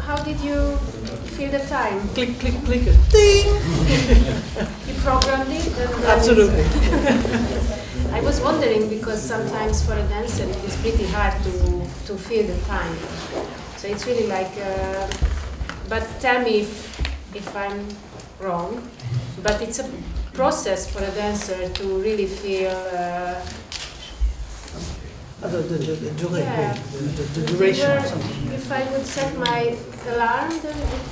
how did you feel the time? Click, click, click, ding! You programmed it? And Absolutely. I was wondering because sometimes for a dancer it is pretty hard to feel the time. So it's really like, but tell me if I'm wrong, but it's a process for a dancer to really feel the duration. If I would set my alarm, then it would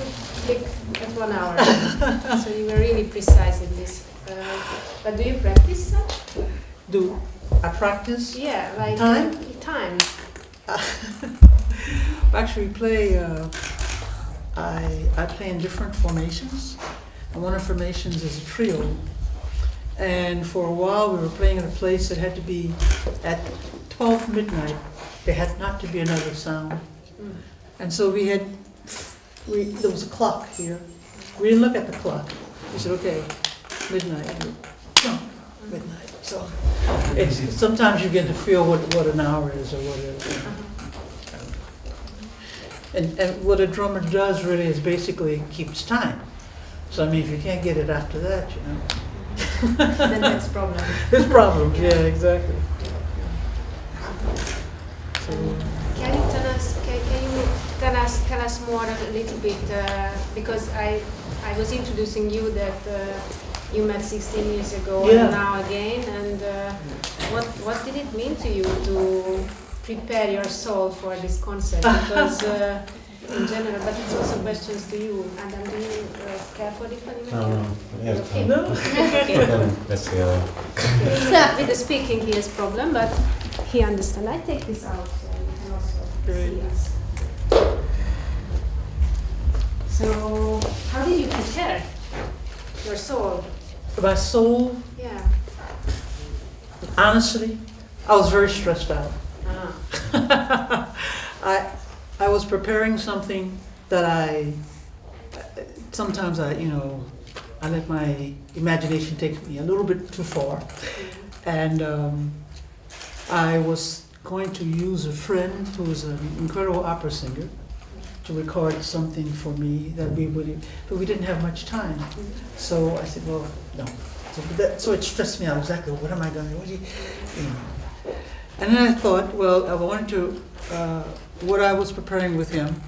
click at 1 hour. So you were really precise in this. But do you practice that? Do I practice? Yeah, like time. Time. Actually, I play in different formations, and one of the formations is a trio. And for a while, we were playing at a place that had to be at 12 midnight. There had not to be another sound, and so there was a clock here. We didn't look at the clock. We said, "Okay, midnight." No, midnight. So sometimes you get to feel what an hour is or what it is. And what a drummer does really is basically keeps time. So I mean, if you can't get it after that, you know. Then that's problem. There's problems, yeah, exactly. So, can you tell us more a little bit, because I was introducing you that you met 16 years ago yeah. and now again, and what did it mean to you to prepare your soul for this concert? Because in general, but it's also questions to you. Adam, do you care for it anymore? Yes. Okay. no? With the speaking he has problem, but he understands. I take this out so you can also Great. see us. So, how did you prepare your soul? My soul, Yeah. honestly, I was very stressed out. Ah. I was preparing something that sometimes I let my imagination take me a little bit too far. And I was going to use a friend who is an incredible opera singer to record something for me but we didn't have much time. So I said, well, no. So it stressed me out exactly. What am I going to do? And then I thought, well, I wanted to, what I was preparing with him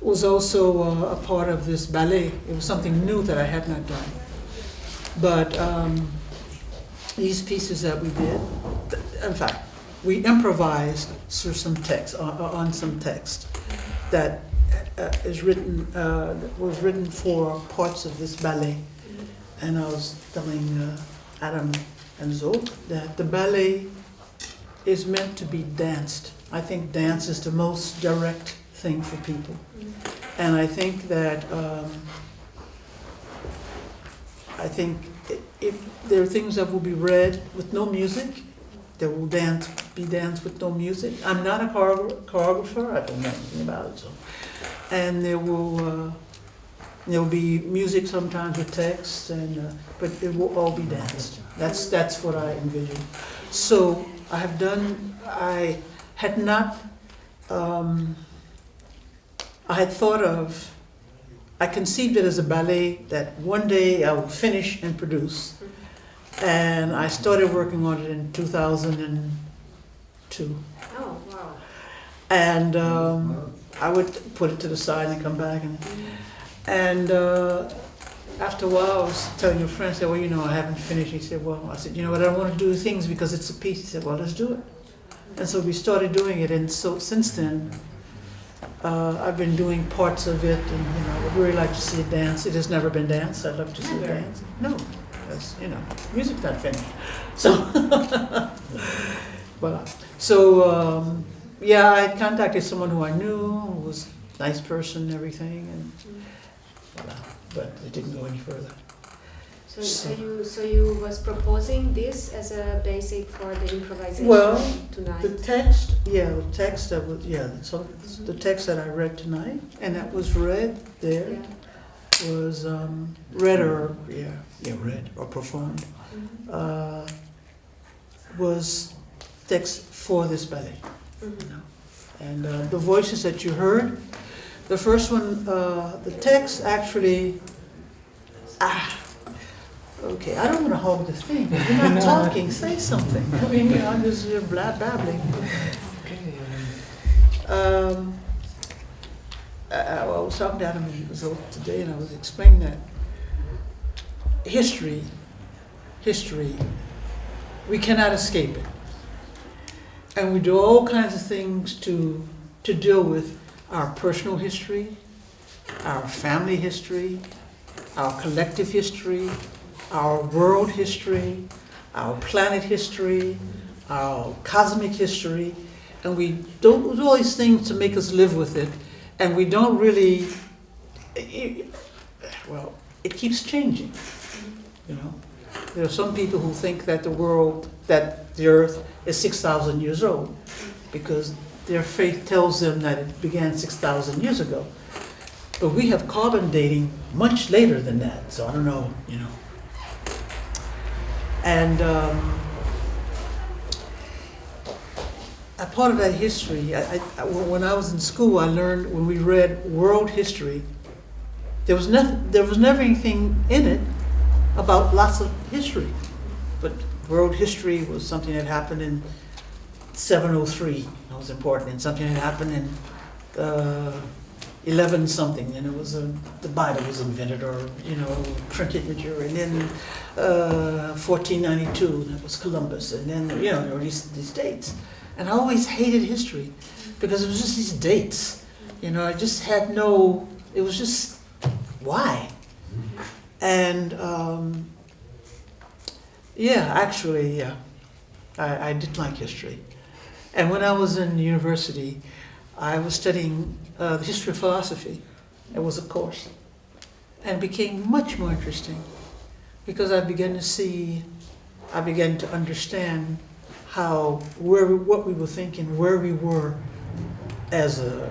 was also a part of this ballet. It was something new that I had not done. But these pieces that we did, in fact, we improvised through some text, on some text that was written for parts of this ballet. And I was telling Adam and Zoe that the ballet is meant to be danced. I think dance is the most direct thing for people. And I think that if there are things that will be read with no music, there will be danced with no music. I'm not a choreographer, I don't know anything about it. So. And there will be music sometimes with text, but it will all be danced. That's what I envision. So I conceived it as a ballet that one day I will finish and produce. And I started working on it in 2002. Oh, wow. And I would put it to the side and come back. And after a while, I was telling a friend, I said, well, I haven't finished. He said, well, I said, you know what, I don't want to do things because it's a piece. He said, well, let's do it. And so we started doing it. And so since then, I've been doing parts of it. And, I would really like to see it dance. It has never been danced. I'd love to see it dance. No, because, music's not finished. So, yeah, I contacted someone who I knew, who was a nice person and everything. And, but it didn't go any further. So you was proposing this as a basic for the improvisation tonight? The text that I read tonight, and that was read there, was read or performed, was text for this ballet. And the voices that you heard, The first one, the text actually, okay, I don't want to hog the thing. You're not talking, say something. I mean, I'm just babbling. I was talking to Adam today, and I was explaining that history, we cannot escape it. And we do all kinds of things to deal with our personal history, our family history, our collective history, our world history, our planet history, our cosmic history, and we do all these things to make us live with it, and we don't really, well, it keeps changing, you know. There are some people who think that the earth is 6,000 years old, because their faith tells them that it began 6,000 years ago. But we have carbon dating much later than that, so I don't know, you know. And a part of that history, when I was in school, I learned when we read world history, there was never anything in it about lots of history. But world history was something that happened in 703, that was important, and something that happened in 11 something, and it was the Bible was invented, or you know, printed material, and then 1492, that was Columbus, and then you know there were these dates, and I always hated history because it was just these dates, you know. I just had no. It was just why, and yeah, actually, yeah, I did like history, and when I was in university, I was studying the history of philosophy. It was a course, and it became much more interesting because I began to understand what we were thinking, where we were as a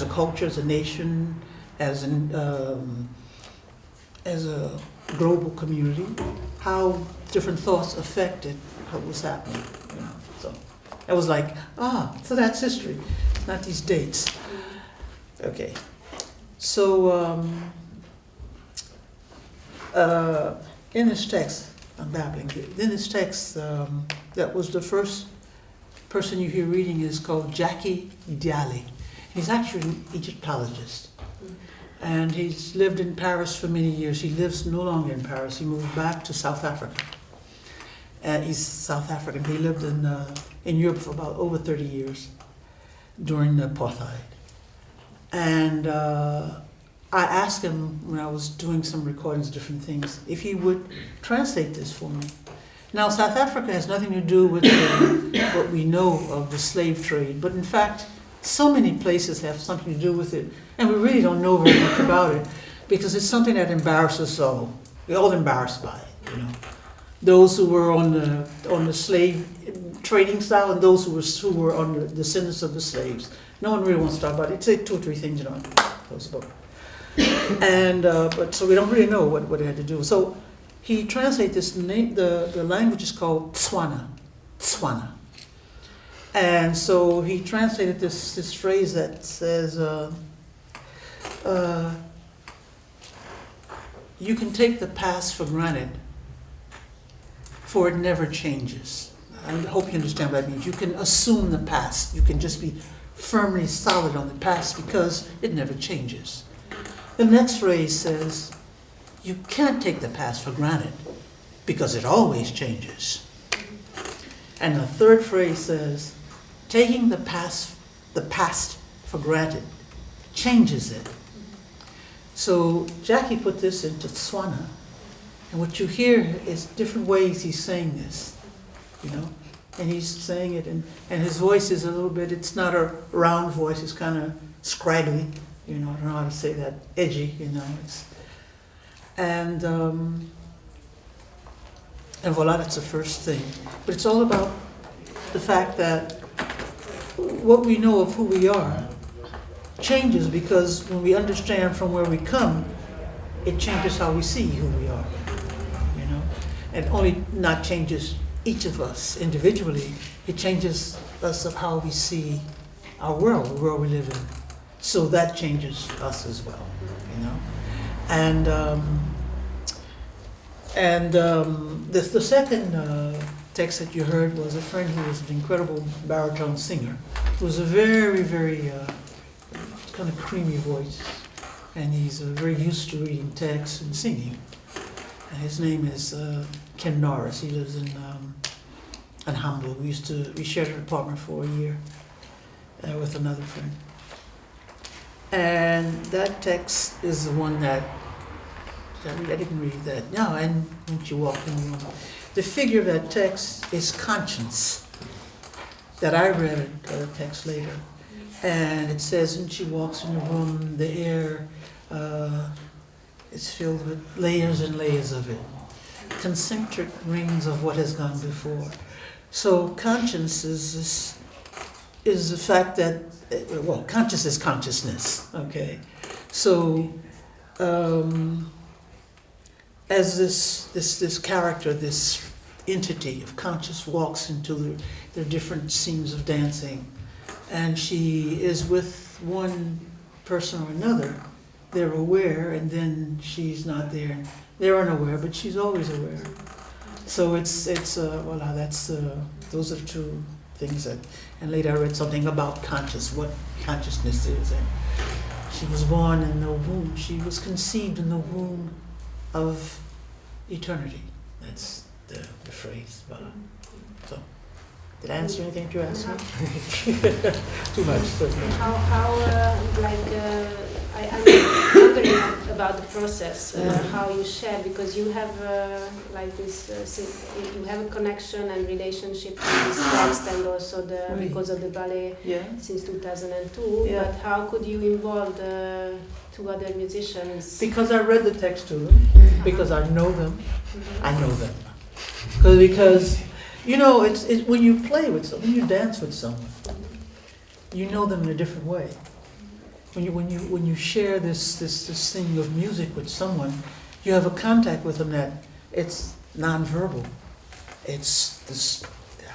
culture, as a nation, as a global community, how different thoughts affected what was happening. You know, so I was like, so that's history, not these dates. Okay, so in this text, I'm babbling. In this text, that was the first person you hear reading is called Jackie Dialli. He's actually an Egyptologist, and he's lived in Paris for many years. He lives no longer in Paris. He moved back to South Africa. And he's South African. He lived in Europe for about over 30 years during the apartheid. And I asked him when I was doing some recordings of different things if he would translate this for me. Now, South Africa has nothing to do with what we know of the slave trade, but in fact, so many places have something to do with it, and we really don't know very much about it because it's something that embarrasses us all. We're all embarrassed by it, you know. Those who were on the slave trading style and those who were on the descendants of the slaves. No one really wants to talk about it. Say 2 or 3 things, you know. Close the book. And but so we don't really know what it had to do. So he translates this name. The language is called Tswana. And so he translated this phrase that says, "You can take the past for granted, for it never changes." I hope you understand what that means. You can assume the past. You can just be firmly solid on the past because it never changes. The next phrase says, "You can't take the past for granted because it always changes." And the third phrase says, "Taking the past for granted changes it." So Jackie put this into Tswana, and what you hear is different ways he's saying this, you know, and he's saying it, and his voice is a little bit, it's not a round voice, it's kind of scraggly, you know, I don't know how to say that, edgy, you know, and voila, that's the first thing. But it's all about the fact that what we know of who we are changes because when we understand from where we come, it changes how we see who we are, you know, and only not changes each of us individually, it changes us of how we see our world, the world we live in. So that changes us as well, you know. The second text that you heard was a friend who was an incredible baritone singer. He was a very, very kind of creamy voice, and he's very used to reading texts and singing. And his name is Ken Norris. He lives in Hamburg. We shared an apartment for a year with another friend. And that text is the one that I didn't read that. No, and when she walked in the room, the figure of that text is conscience. That I read the text later, and it says when she walks in the room, the air is filled with layers and layers of it, concentric rings of what has gone before. So conscience is the fact that conscious is consciousness. Okay, so. As this character, this entity of conscious walks into the different scenes of dancing, and she is with one person or another, they're aware, and then she's not there. They're unaware, but she's always aware. So those are the two things that. And later I read something about what consciousness is, and she was born in the womb. She was conceived in the womb of eternity. That's the phrase. So, did I answer anything you asked me? Too much. I'm wondering about the process, how you share, because you have you have a connection and relationship with this text, and also because of the ballet since 2002. Yeah. But how could you involve the two other musicians? Because I read the text to them, because I know them. I know them. Because you know, it's when you play with someone, when you dance with someone, you know them in a different way. When you share this thing of music with someone, you have a contact with them that it's nonverbal. It's this.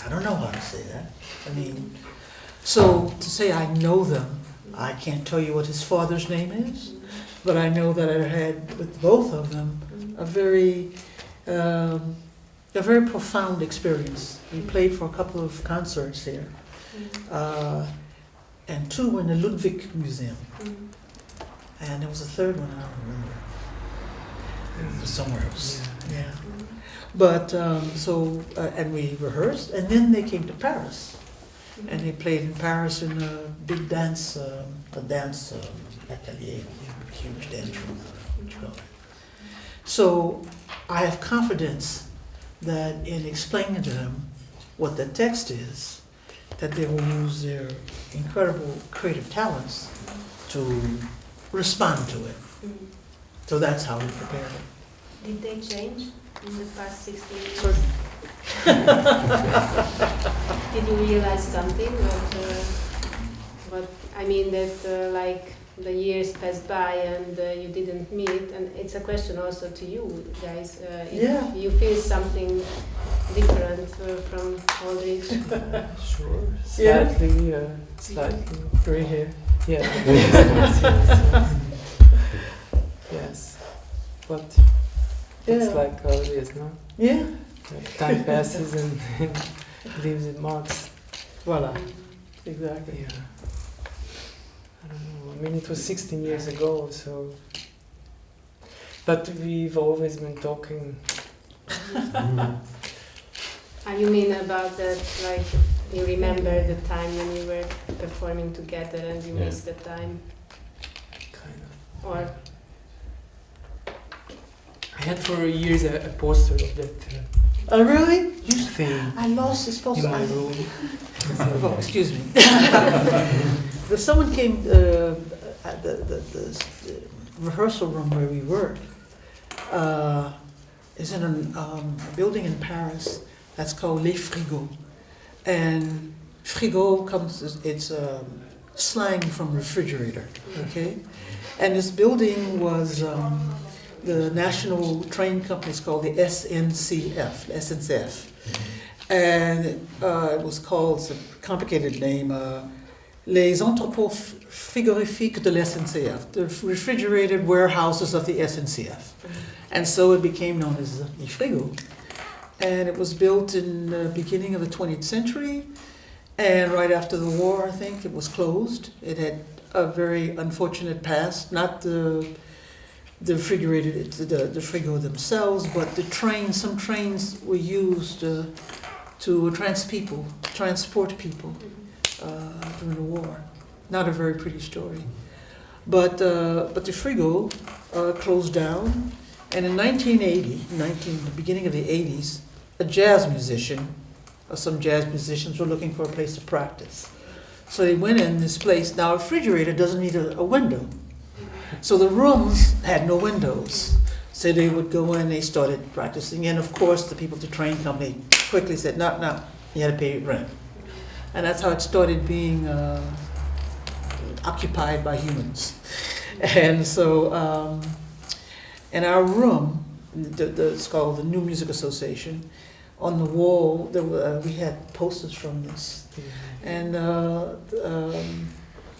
I don't know how to say that. I mean, so to say I know them, I can't tell you what his father's name is, but I know that I had with both of them a very profound experience. We played for a couple of concerts here. And two in the Ludwig Museum. And there was a third one, I don't remember. It was somewhere else. Yeah. But, and we rehearsed, and then they came to Paris. And they played in Paris in a big dance, atelier, huge dance room. So I have confidence that in explaining to them what the text is, that they will use their incredible creative talents to respond to it. So that's how we prepared it. Did they change in the past 16 years? Certainly. Did you realize something? But I mean that like the years passed by and you didn't meet, and it's a question also to you guys. If you feel something different from Aldrich. Sure. Slightly gray hair. Yeah. Yes. But it's like how it is, no? Yeah. Time passes and leaves its marks. Voila. Exactly. Yeah. I don't know. I mean, it was 16 years ago, so. But we've always been talking. And you mean about that, like, you remember the time when you were performing together and you missed the time? Kind of. Or? I had for years a poster of that Oh, really? thing I lost this poster. in my room. Oh, excuse me. Someone came at the rehearsal room where we worked. Is in a building in Paris that's called Les Frigos. And frigo it's slang from refrigerator, okay? And this building was the national train company is called the SNCF. And it was called, it's a complicated name, les entrepôts frigorifiques de l'SNCF, the refrigerated warehouses of the SNCF. And so it became known as the frigo. And it was built in the beginning of the 20th century. And right after the war, I think, it was closed. It had a very unfortunate past, not the refrigerated, the frigo themselves, but the trains. Some trains were used to transport people during the war. Not a very pretty story. But the frigo closed down, and in 1980, the beginning of the 80s, a jazz musician, or some jazz musicians were looking for a place to practice. So they went in this place. Now a refrigerator doesn't need a window. So the rooms had no windows. So they would go in, they started practicing, and of course the people at the train company quickly said, no, you had to pay rent. And that's how it started being occupied by humans. And so, in our room, it's called the New Music Association, on the wall, we had posters from this. And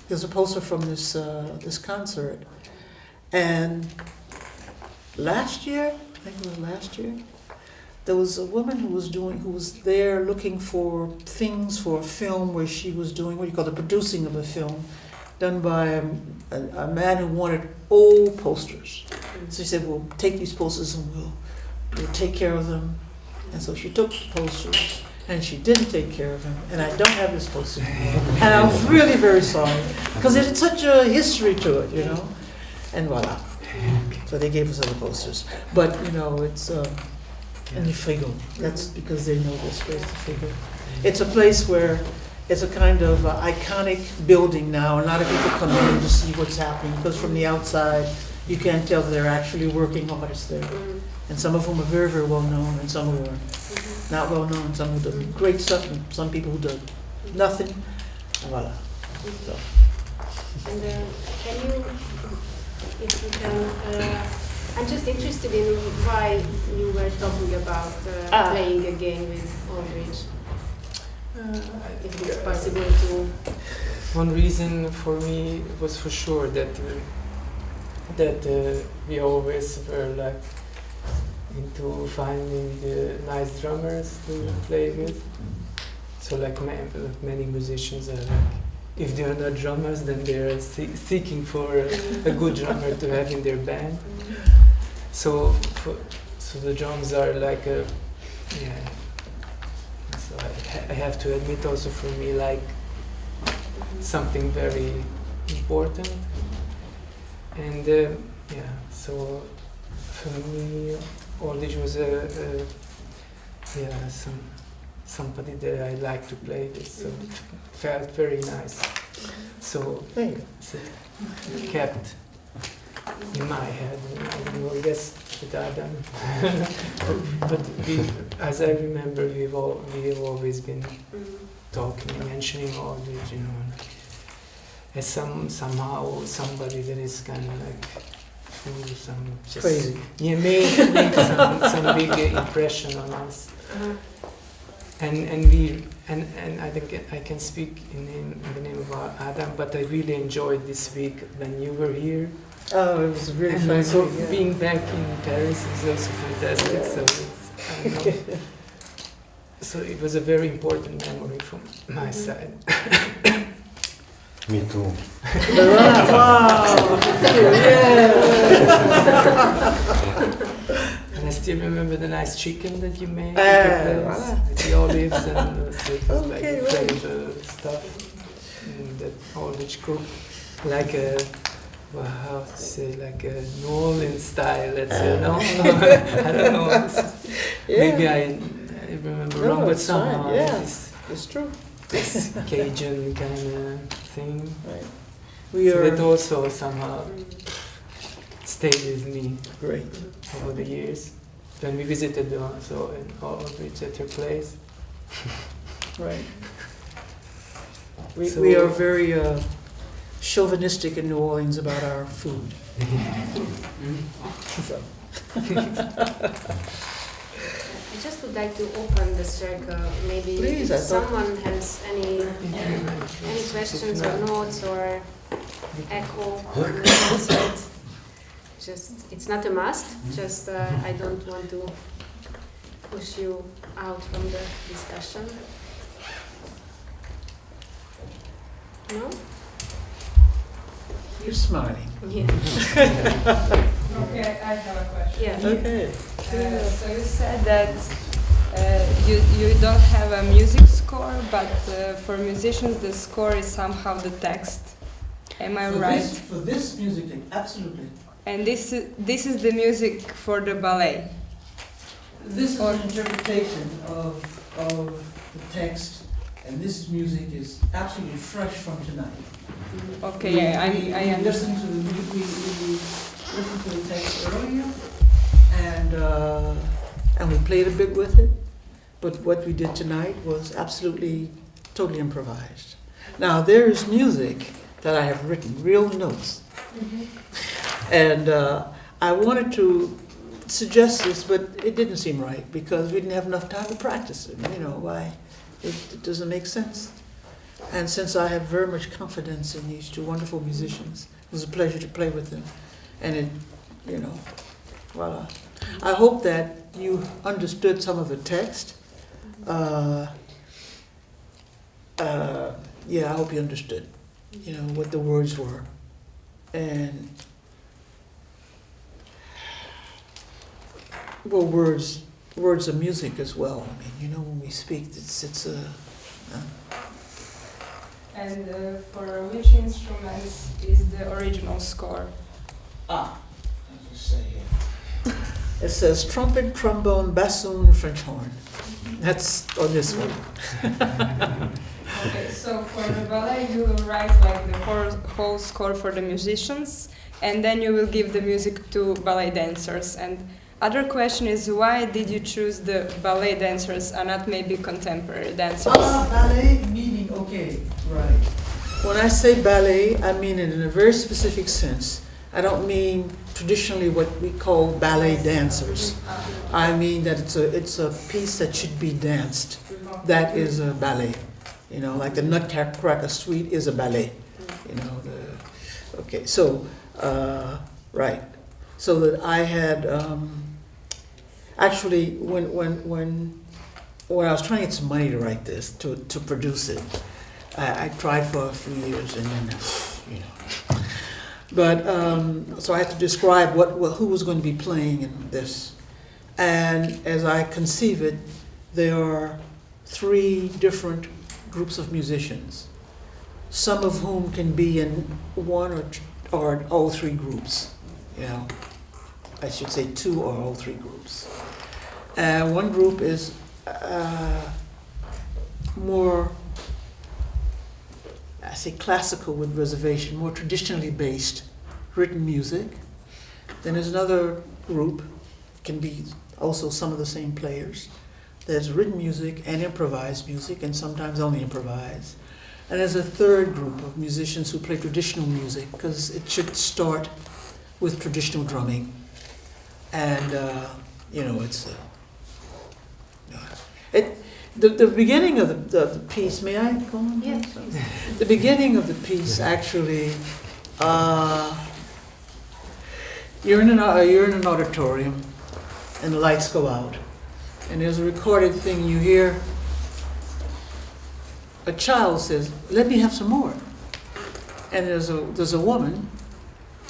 there's a poster from this concert. And last year, I think it was last year, there was a woman who was there looking for things for a film where she was doing what you call the producing of a film, done by a man who wanted old posters. So she said, "We'll take these posters and we'll take care of them." And so she took the posters, and she didn't take care of them, and I don't have this poster anymore. And I was really very sorry, because it had such a history to it, you know. And voila. So they gave us other posters. But, you know, it's in the frigo. That's because they know this place, the frigo. It's a place where it's a kind of iconic building now. A lot of people come in to see what's happening, because from the outside, you can't tell that they're actually working artists there. And some of them are very, very well known, and some who are not well known, some who do great stuff, and some people who do nothing. And voila. So. And can you, if you can, I'm just interested in why you were talking about playing a game with Aldrich. If it's possible to. One reason for me was for sure that we always were like into finding the nice drummers to play with. So like many musicians are like, if they're not drummers, then they're seeking for a good drummer to have in their band. So the drums are like a, yeah. So I have to admit also for me like something very important. And yeah, so for me, Aldrich was somebody that I like to play with, so it felt very nice. So it kept in my head, I guess with Adam. but as I remember, we've always been talking, mentioning Aldrich, you know, as somehow somebody that is kind of like crazy. Yeah, made some big impression on us. And I think I can speak in the name of Adam, but I really enjoyed this week when you were here. Oh, it was really fun. And so being back in Paris is also fantastic. So I don't know. So it was a very important memory from my side. Me too. Wow! Yeah. And I still remember the nice chicken that you made with the olives, and so it was like incredible stuff that Aldrich cooked, like a, well, how to say, like a New Orleans style. Let's say, no, I don't know. Maybe I remember wrong, but somehow it's true. This Cajun kind of thing. Right. So that also somehow stayed with me. Great. Over the years. When we visited also in Aldrich at her place. Right. We are very chauvinistic in New Orleans about our food. I just would like to open the circle. Maybe Please, if someone has any questions or notes or echo on the concert. Just, it's not a must. Just I don't want to push you out from the discussion. No? You're smiling. Yeah. Okay, I have a question. Yeah. Okay. So you said that you don't have a music score, but for musicians the score is somehow the text. Am I right? For this music, absolutely. And this is the music for the ballet. This is an interpretation of the text, and this music is absolutely fresh from tonight. Okay, yeah, I understand. We listened to the text earlier, and we played a bit with it, but what we did tonight was absolutely, totally improvised. Now, there is music that I have written, real notes, and I wanted to suggest this, but it didn't seem right because we didn't have enough time to practice it. You know why? It doesn't make sense. And since I have very much confidence in these two wonderful musicians, it was a pleasure to play with them. And it, you know, voila. I hope that you understood some of the text. Yeah, I hope you understood, you know, what the words were. And, well, words are music as well. I mean, you know, when we speak, it's a... And for which instruments is the original score? I'll just say here. It says trumpet, trombone, bassoon, French horn. That's on this one. Okay, so for the ballet you will write like the whole score for the musicians, and then you will give the music to ballet dancers. And other question is, why did you choose the ballet dancers and not maybe contemporary dancers? Ballet meaning, okay, right. When I say ballet, I mean it in a very specific sense. I don't mean traditionally what we call ballet dancers. I mean that it's a piece that should be danced. That is a ballet. You know, like the Nutcracker Suite is a ballet. You know, okay, so, right. So that I had, actually, when I was trying to get some money to write this, to produce it, I tried for a few years and then, you know. But, so I had to describe who was going to be playing in this. And as I conceive it, there are 3 different groups of musicians, some of whom can be in one or all 3 groups, you know. I should say 2 or all 3 groups. One group is more, I say classical with reservation, more traditionally based written music. Then there's another group, can be also some of the same players. There's written music and improvised music, and sometimes only improvised. And there's a third group of musicians who play traditional music, because it should start with traditional drumming. And, you know, the beginning of the piece, may I go on? Yeah. The beginning of the piece, actually, you're in an auditorium, and the lights go out. And there's a recorded thing you hear. A child says, "Let me have some more." And there's a woman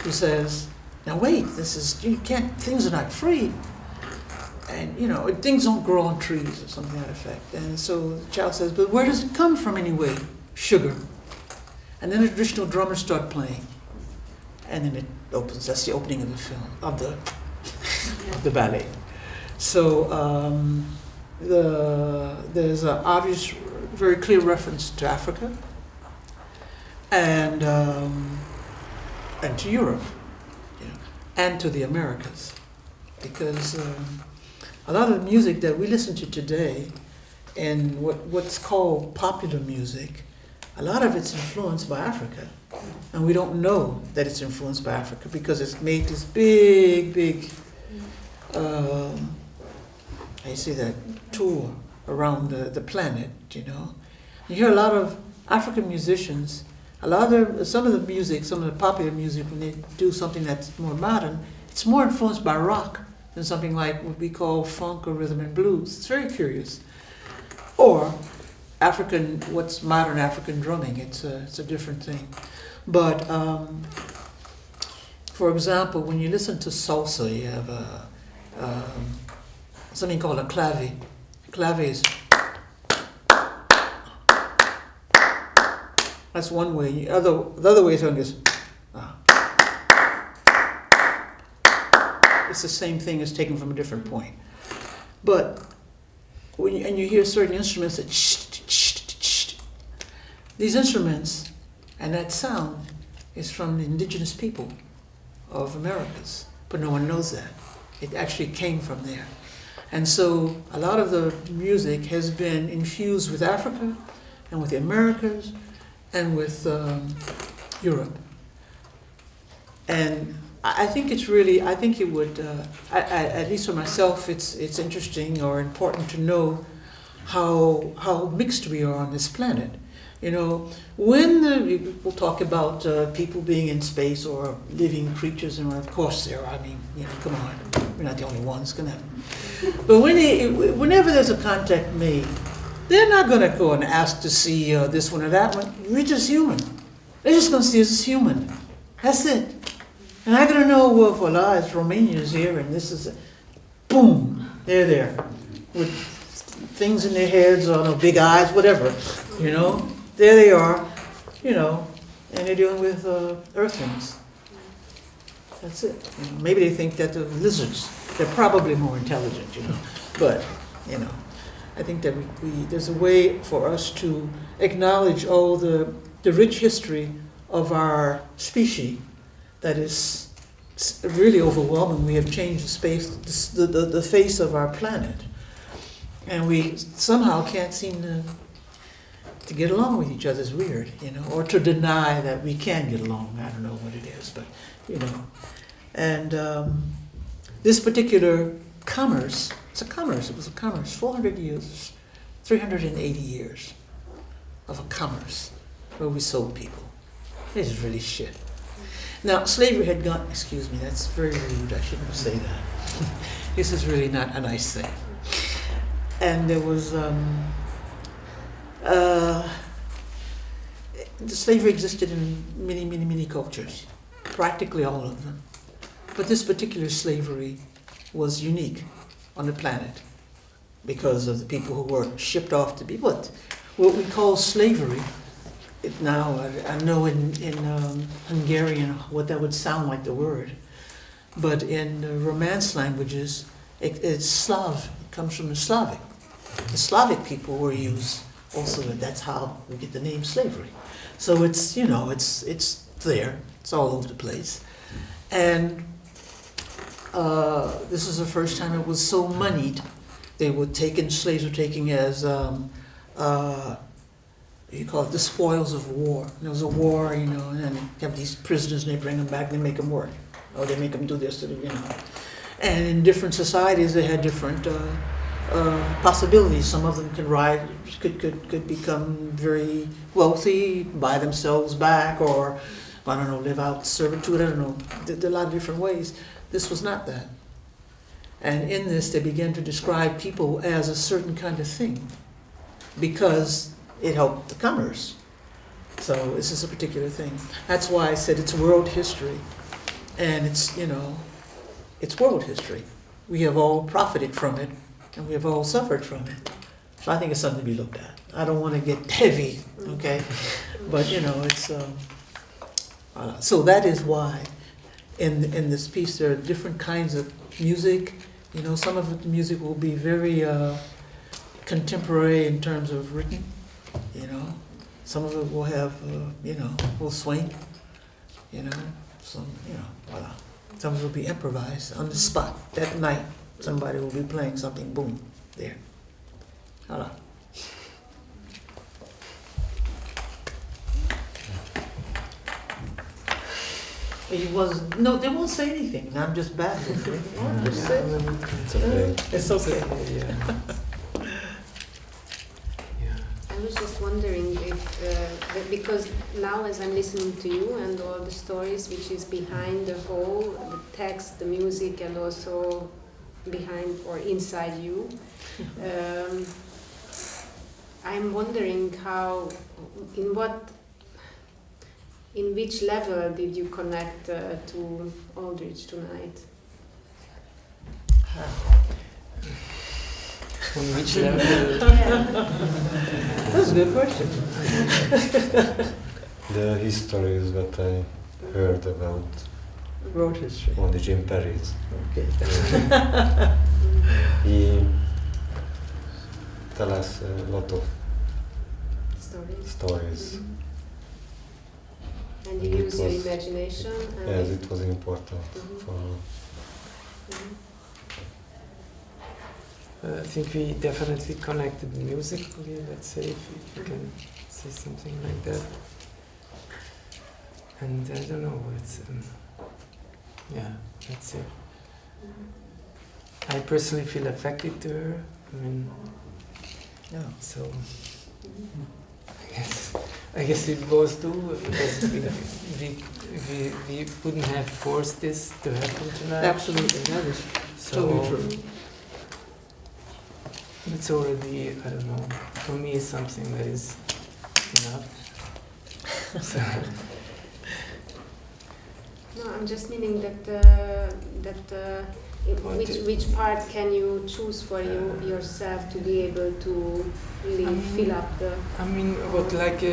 who says, "Now wait, you can't, things are not free. And you know, things don't grow on trees," or something to that effect. And so the child says, "But where does it come from anyway? Sugar." And then the traditional drummers start playing. And then it opens. That's the opening of the film, of the ballet. So there's an obvious, very clear reference to Africa and to Europe, you know, and to the Americas, because a lot of the music that we listen to today, and what's called popular music, a lot of it's influenced by Africa, and we don't know that it's influenced by Africa because it's made this big I see that tour around the planet, you know. You hear a lot of African musicians, some of the popular music, when they do something that's more modern, it's more influenced by rock than something like what we call funk or rhythm and blues. It's very curious. Or what's modern African drumming, it's a different thing. But for example, when you listen to salsa, you have something called a clave. Clave is, that's one way. The other way is going to it's the same thing as taken from a different point. But when you hear certain instruments that these instruments and that sound is from the indigenous people of Americas, but no one knows that. It actually came from there. And so a lot of the music has been infused with Africa and with the Americas and with Europe. And I think it would, at least for myself, it's interesting or important to know how mixed we are on this planet. You know, when people talk about people being in space or living creatures, and of course there are, I mean, you know, come on, we're not the only ones, come on. But whenever there's a contact made, they're not going to go and ask to see this one or that one. We're just human. They're just going to see us as human. That's it. And I'm going to know, well, voila, it's Romania's here, and this is, boom, they're there. With things in their heads, or no, big eyes, whatever, you know. There they are, you know, and they're dealing with earthlings. That's it. You know, maybe they think that the lizards, they're probably more intelligent, you know. But, you know, I think that there's a way for us to acknowledge all the rich history of our species that is really overwhelming. We have changed the face of our planet. And we somehow can't seem to get along with each other. Is weird, you know, or to deny that we can get along. I don't know what it is, but, you know. And this particular commerce, it was a commerce, 400 years, 380 years of a commerce where we sold people. This is really shit. Now, slavery had gone, excuse me, that's very rude, I shouldn't say that. This is really not a nice thing. And there was, the slavery existed in many, many, many cultures, practically all of them. But this particular slavery was unique on the planet because of the people who were shipped off to be what we call slavery. Now, I know in Hungarian what that would sound like the word, but in Romance languages, it's Slav. It comes from the Slavic. The Slavic people were used also. That's how we get the name slavery. So it's, you know, it's there. It's all over the place, and this is the first time it was so moneyed. Slaves were taken as you call it the spoils of war. There was a war, you know, and you have these prisoners, and they bring them back, and they make them work, or they make them do this, you know. And in different societies, they had different possibilities. Some of them could become very wealthy, buy themselves back, or I don't know, live out servitude. I don't know. There are a lot of different ways. This was not that. And in this, they began to describe people as a certain kind of thing, because it helped the commerce. So this is a particular thing. That's why I said it's world history. And it's, you know, it's world history. We have all profited from it, and we have all suffered from it. So I think it's something to be looked at. I don't want to get heavy, okay? But, you know, it's, so that is why in this piece there are different kinds of music. You know, some of the music will be very contemporary in terms of written. You know, some of it will have, you know, will swing, you know, some, you know, voila. Some of it will be improvised on the spot. That night, somebody will be playing something, boom, there. Voila. He was, no, they won't say anything. I'm just bad. Just say it. It's okay. It's okay. Yeah. I was just wondering if, because now as I'm listening to you and all the stories which is behind the whole, the text, the music, and also behind or inside you, I'm wondering how, in which level did you connect to Aldrich tonight? On which level? That's a good question. The histories that I heard about Road history. on the Jim Perry's. Okay. He tell us a lot of stories. And you It use your was- imagination? And Yes, it was important for I think we definitely connected musically, let's say, if you can say something like that. And I don't know, it's, yeah, that's it. I personally feel affected to her, I mean, Yeah. so I guess it goes too, because we couldn't have forced this to happen tonight. Absolutely, that is totally true. It's already, I don't know, for me it's something that is enough. So, no, I'm just meaning that which part can you choose for yourself to be able to really fill up the... I mean, what like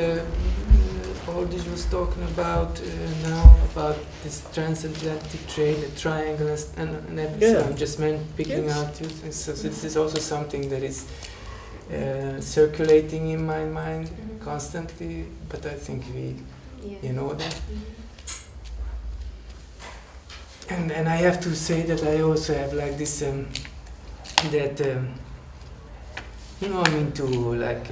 Aldrich was talking about now, about this transatlantic trade, the triangle and everything. Yeah. I'm just picking Yes. out two things. So this is also something that is circulating in my mind constantly, but I think you know that. And I have to say that I also have like this, that, you know, I'm into like,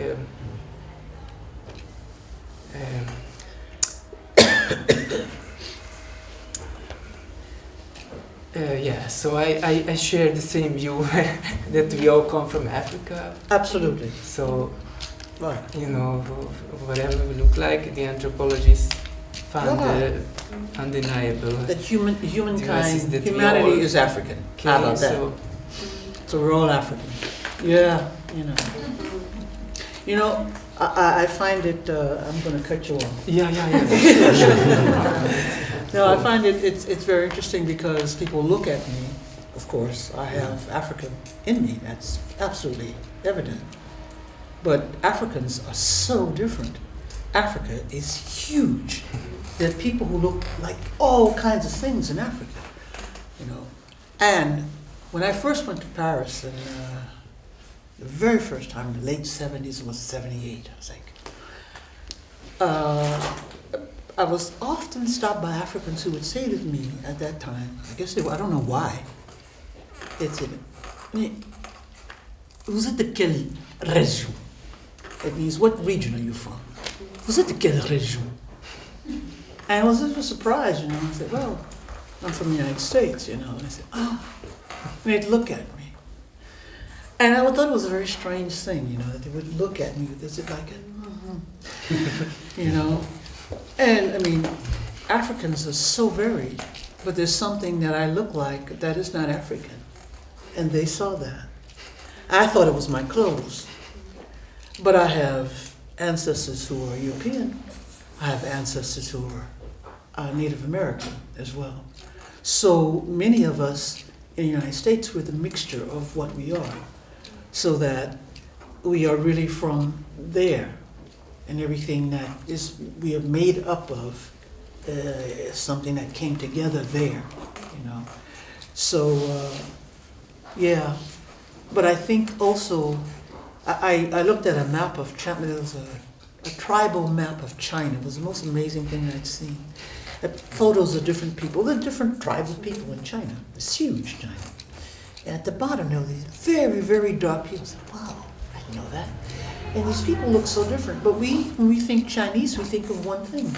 yeah, so I share the same view that we all come from Africa. Absolutely. So, Right. you know, whatever we look like, the anthropologists found undeniable. That humankind, that we humanity all is African. How about that? So we're all African. Yeah, you know. You know, I find it, I'm going to cut you off. Yeah. No, I find it's very interesting because people look at me. Of course, I have African in me. That's absolutely evident. But Africans are so different. Africa is huge. There are people who look like all kinds of things in Africa, you know. And when I first went to Paris, and the very first time, the late 70s, was 78, I think. I was often stopped by Africans who would say to me at that time, I guess I don't know why, they'd say, "Vous êtes de quelle région?" It means, what region are you from? "Vous êtes de quelle région?" And I was just surprised, you know. I said, "Well, I'm from the United States," you know. And I said, "Oh." And they'd look at me. And I thought it was a very strange thing, you know, that they would look at me with this like, you know. And I mean, Africans are so varied, but there's something that I look like that is not African. And they saw that. I thought it was my clothes. But I have ancestors who are European. I have ancestors who are Native American as well. So many of us in the United States, we're the mixture of what we are. So that we are really from there. And everything that we are made up of something that came together there, you know. So, yeah. But I think also, I looked at a map of China. There was a tribal map of China. It was the most amazing thing I'd seen. Photos of different people. There are different tribes of people in China. It's huge, China. And at the bottom, there were these very, very dark people. I said, wow, I didn't know that. And these people look so different. But when we think Chinese, we think of one thing.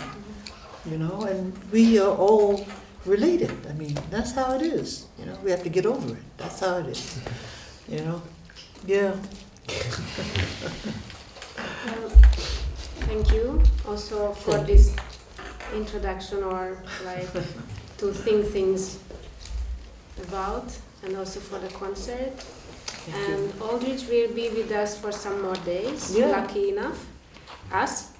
you know, and we are all related. I mean, that's how it is, you know, we have to get over it. That's how it is, you know, yeah. Well, thank you also for this introduction, or like to think things about, and also for the concert. And Aldrich will be with us for some more days, lucky enough, us.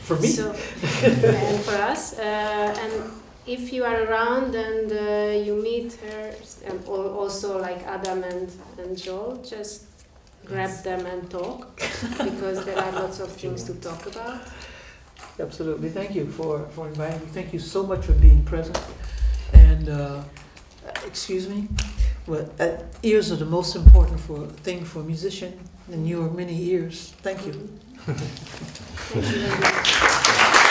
For me. So, and for us. And if you are around and you meet her, and also like Adam and Joel, just grab them and talk, because there are lots of things to talk about. Absolutely. Thank you for inviting me. Thank you so much for being present. And excuse me, well, ears are the most important thing for a musician, and your many ears. Thank you. Thank you very much.